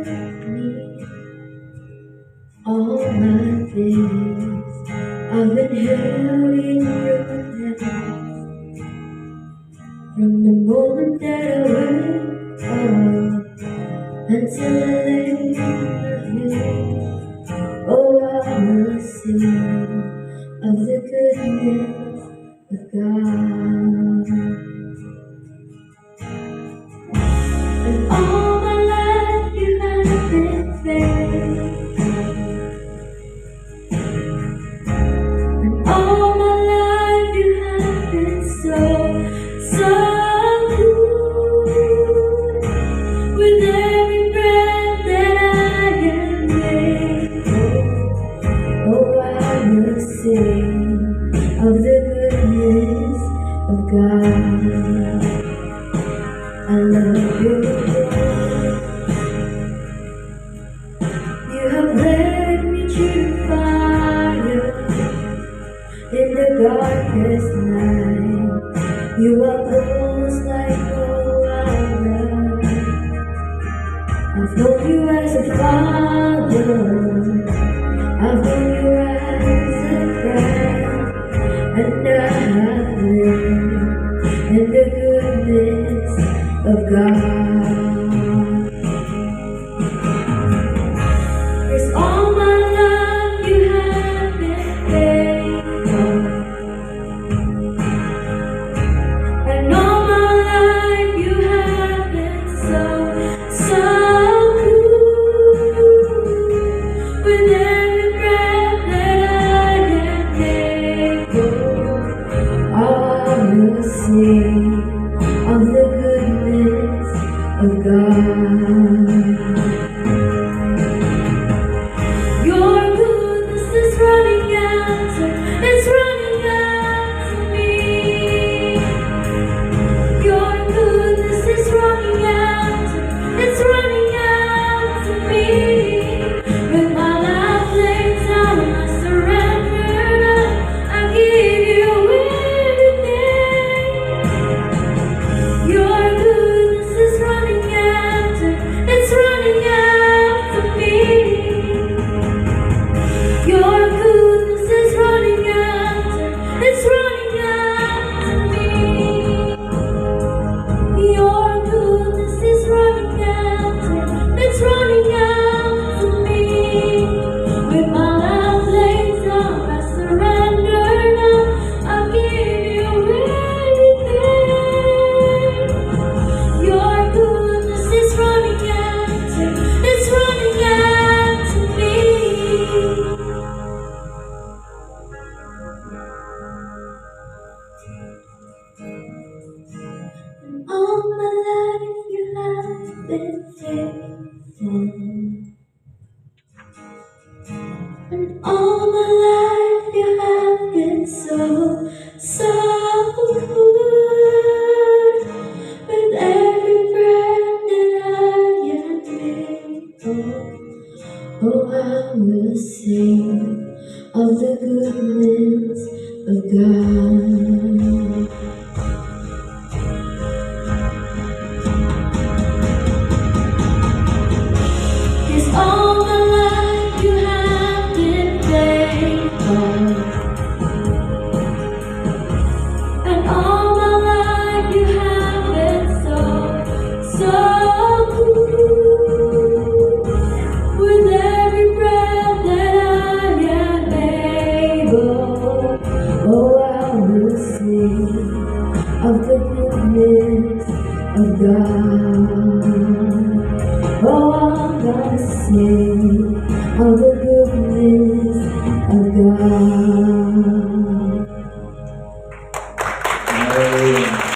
me all my days. I've been held in your hands from the moment that I wake up until I lay my head. Oh, I will sing of the goodness of God. And all my life you have been faithful. And all my life you have been so good. With every breath that I am able, oh, I will sing of the goodness of God. I love you, Lord. You have led me through the fire in the darkest night. You are close like no other. I've known you as a father. I've known you as a friend. And I have lived in the goodness of God. Cause all my life you have been faithful. And all my life you have been so good. With every breath that I am able, I will sing of the goodness of God. Your goodness is running after, it's running after me. Your goodness is running after, it's running after me. With my life laid down, I surrender now, I give you everything. Your goodness is running after, it's running after me. Your goodness is running after, it's running after me. Your goodness is running after, it's running after me. With my life laid down, I surrender now, I give you everything. Your goodness is running after, it's running after me. And all my life you have been faithful. And all my life you have been so good. With every breath that I am able, oh, I will sing of the goodness of God. Cause all my life you have been faithful. And all my life you have been so good. With every breath that I am able, oh, I will sing of the goodness of God. Oh, I'm gonna sing of the goodness of God.